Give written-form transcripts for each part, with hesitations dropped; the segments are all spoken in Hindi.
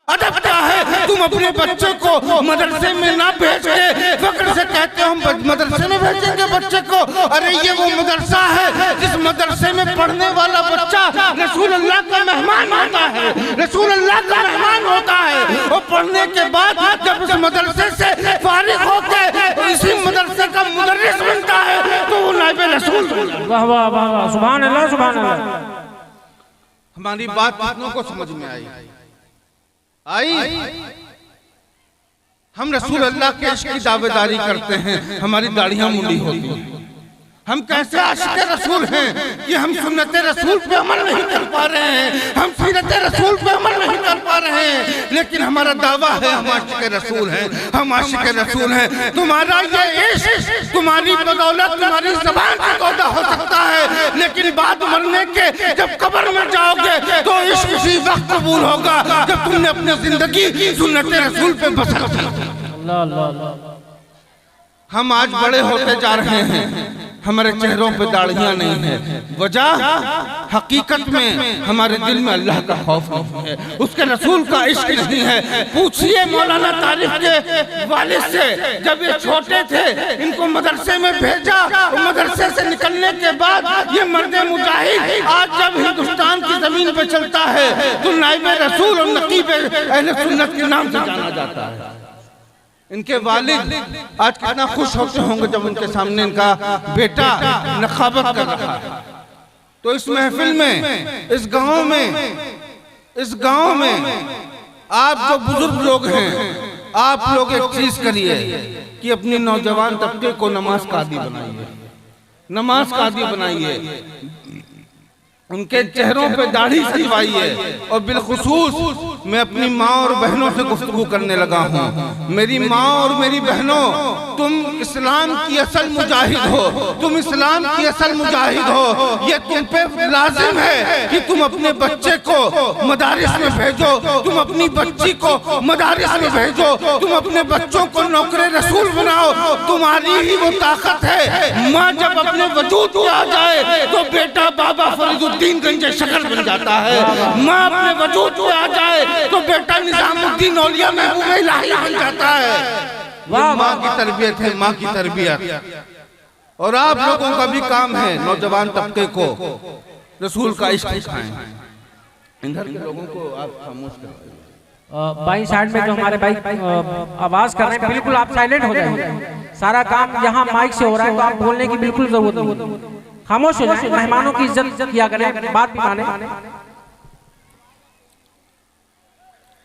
अदब क्या है? तुम अपने बच्चे को मदरसे में ना भेज के फक्र से कहते हो हम मदरसे में भेजेंगे बच्चे को। अरे ये वो मदरसा है जिस मदरसे में पढ़ने वाला बच्चा रसूल अल्लाह का मेहमान होता है, रसूल अल्लाह का मेहमान होता है। और पढ़ने के बाद जब उस मदरसे से फारिग होकर इसी मदरसे का मुदर्रिस बनता है तो वो नाइब रसूल। वाह वाह वाह वाह, सुभान अल्लाह सुभान अल्लाह। हमारी बात कितनों को समझ में आई? हम रसूल अल्लाह के इश्क की दावेदारी करते हैं, हमारी दाढ़ियां मुंडी होती हैं। हम कैसे आशिक रसूल हैं कि हम सुन्नत रसूल पे अमल नहीं कर पा रहे हैं, हम सीरत रसूल पे अमल नहीं कर पा रहे हैं। लेकिन हमारा दावा है हम आशिक रसूल हैं, हम आशिक रसूल हैं। तुम्हारा ये इश्क तुम्हारी बदौलत तुम्हारी ज़बान से पैदा हो सकता है, लेकिन बाद मरने के जब कब्र में जाओगे तो इश्क उसी वक्त कबूल होगा जब तुमने अपनी जिंदगी सुन्नत रसूल पे बसर की। हम आज बड़े होते जा रहे हैं, हमारे चेहरों पे दाढ़ियां नहीं है। वजह हकीकत में हमारे दिल में अल्लाह का खौफ नहीं है, उसके रसूल का इश्क नहीं है। पूछिए मौलाना तारिक के वालिद से, जब ये छोटे थे इनको मदरसे में भेजा, मदरसे से निकलने के बाद ये मर्दे मुजाहिद आज जब हिंदुस्तान की जमीन पे चलता है तो नाइब रसूल और नकीब अहले सुन्नत के नाम से जाना जाता है। इनके वालिद आज कितना खुश होते होंगे जब उनके सामने इनका बेटा नखाबत कर रहा है। तो इस महफिल में, इस गांव में आप जो बुजुर्ग लोग हैं, आप लोग एक चीज करिए कि अपनी नौजवान तबके को नमाज का आदी बनाइए, नमाज का आदी बनाइए। उनके चेहरों पे दाढ़ी सजवाइए। और बिलखुसूस मैं अपनी माँ और बहनों से गुफ्तगू करने लगा हूँ। मेरी माँ और मेरी बहनों, तुम इस्लाम की असल मुजाहिद हो, तुम इस्लाम की असल मुजाहिद हो। ये तुम पे लाजिम है कि तुम अपने बच्चे को मदारिस में भेजो, तुम अपनी बच्ची को मदारिस में भेजो, तुम अपने बच्चों को नौकरे रसूल बनाओ। तुम्हारी ही वो ताकत है। माँ जब अपने वजूद में आ जाए तो बेटा बाबा फरीदुद्दीन गंजे शक्ल बन जाता है। माँ अपने वजूद में आ जाए तो बेटा निजामुद्दीन औलिया महबूब इलाही बन जाता है। माँ की तरबियत है, माँ की तरबियत। और आप लोगों का भी काम है नौजवान तबके को रसूल का इश्क सिखाएं। इधर के लोगों को आप खामोश करवाइए। बाई साइड में जो हमारे भाई आवाज कर रहे हैं, बिल्कुल आप साइलेंट हो जाइए। सारा काम यहाँ माइक से हो रहा है तो आप बोलने की बिल्कुल जरूरत नहीं, खामोश हो जाए। मेहमानों की इज्जत किया करें, बात भी माने।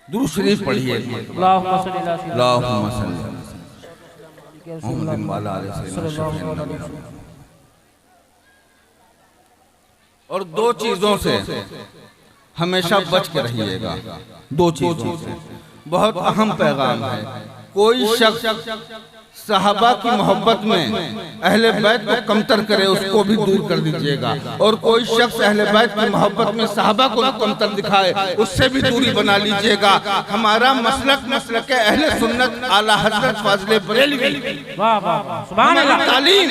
दुरूद शरीफ पढ़िए। और दो चीजों से हमेशा बच के रहिएगा, दो चीजों से। बहुत अहम पैगाम है। कोई शख्स सहाबा की मोहब्बत में अहले बैत को कमतर करे उसको भी दूर कर दीजिएगा। और कोई शख्स अहले बैत की मोहब्बत में सहाबा को कमतर दिखाए उससे भी दूरी बना लीजिएगा। हमारा मसलक अहले सुन्नत आला हजरत फाज़िले बरेलवी, हमारी तालीम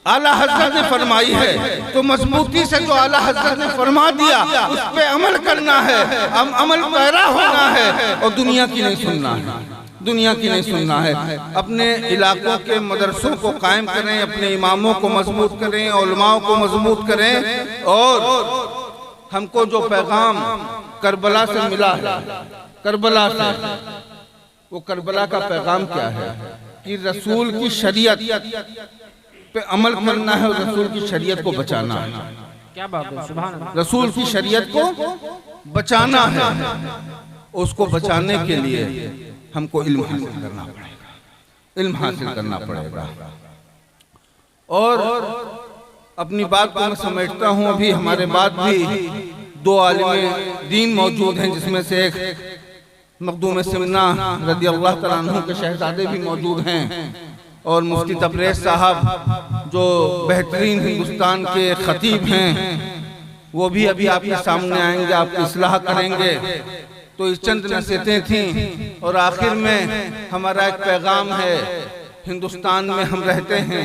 आला हजरत ने फरमाई है। तो मजबूती से जो आला हजरत ने फरमा दिया उस पे अमल करना है, अमल पैरा होना है और दुनिया की नहीं सुनना है, दुनिया की नहीं सुनना है। अपने इलाकों के मदरसों को कायम करें, अपने इमामों को मजबूत करें, उलमाओं को मजबूत करें। और हमको जो पैगाम करबला से मिला है, करबला से, वो करबला का पैगाम क्या है कि रसूल की शरीयत पे अमल करना है और रसूल की शरीयत को बचाना है। क्या बात है, सुभान अल्लाह। रसूल की शरीयत को बचाना है, उसको बचाने के लिए हमको इल्म हासिल करना पड़ेगा, इल्म हासिल करना पड़ेगा। और अपनी बात को मैं समेटता हूँ। अभी हमारे बाद भी दो आलिम दीन मौजूद हैं, जिसमें से एक मखदूम सिमना रज़ी अल्लाह तआला अन्हु के शहजादे भी मौजूद हैं और मुफ्ती तबरेज़ साहब जो बेहतरीन हिंदुस्तान के खतीब हैं, वो भी अभी आपके सामने आएंगे, आपकी इस्लाह करेंगे। तो इस चंद नसीहतें थी और आखिर में हमारा एक पैगाम है हिंदुस्तान में हम रहते हैं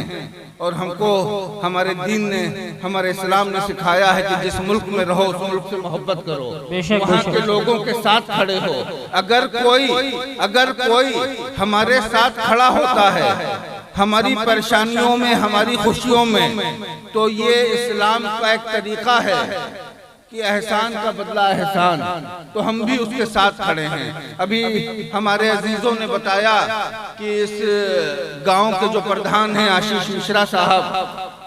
और हमको हमारे दीन ने, हमारे इस्लाम ने सिखाया है कि जिस मुल्क में रहो उस मुल्क से मोहब्बत करो, वहाँ के लोगों के साथ खड़े हो। अगर कोई हमारे साथ खड़ा होता है हमारी परेशानियों में, हमारी खुशियों में, तो ये इस्लाम का एक तरीका है कि एहसान का बदला एहसान, तो हम भी उसके साथ खड़े हैं। अभी हमारे अजीजों ने बताया कि इस गांव के जो प्रधान हैं आशीष मिश्रा साहब,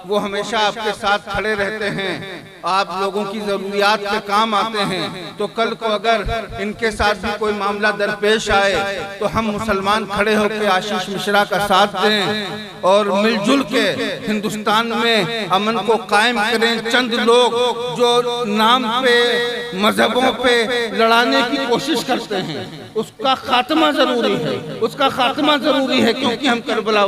वो हमेशा आपके साथ खड़े रहते हैं, आप लोगों की जरूरियात पे काम आते हैं। तो कल को अगर इनके साथ भी कोई मामला दरपेश आए तो हम मुसलमान खड़े होकर आशीष मिश्रा का साथ दें और मिलजुल के हिंदुस्तान में अमन को कायम करें। चंद लोग जो नाम पे, मजहबों पे लड़ाने की कोशिश करते हैं, उसका खात्मा जरूरी है, उसका खात्मा जरूरी है, क्योंकि हम करबला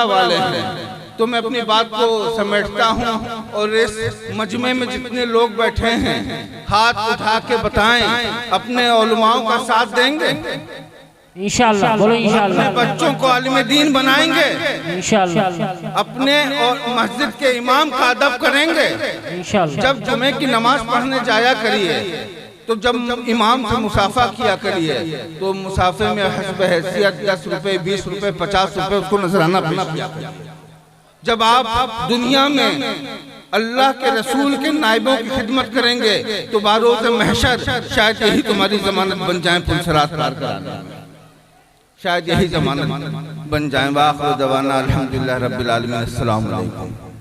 वाले हैं। तो मैं अपनी बात को समेटता हूँ और इस मजमे में जितने लोग बैठे हैं हाथ उठा के बताएं अपने उलमाओं का साथ देंगे इंशाअल्लाह, बोलो इंशाअल्लाह। अपने बच्चों को आलिम दीन बनाएंगे इंशाअल्लाह, अपने और मस्जिद के इमाम का अदब करेंगे इंशाअल्लाह। जब जुमे की नमाज पढ़ने जाया करिए तो जब इमाम से मुसाफा किया करिए तो मुसाफे में हस्ब हैसियत 10 रुपए, 20 रुपए, 50 रुपए उसको नजराना किया। जब आप दुनिया में अल्लाह के रसूल के नाइबों की खिदमत करेंगे तो बारोज़ महशर शायद यही तुम्हारी जमानत बन जाए पुलसरात पार कराने में, शायद यही जमानत बन जाए। वाखिर दवाना अल्हम्दुलिल्लाह रब्बिल आलमीन। अस्सलाम वालेकुम।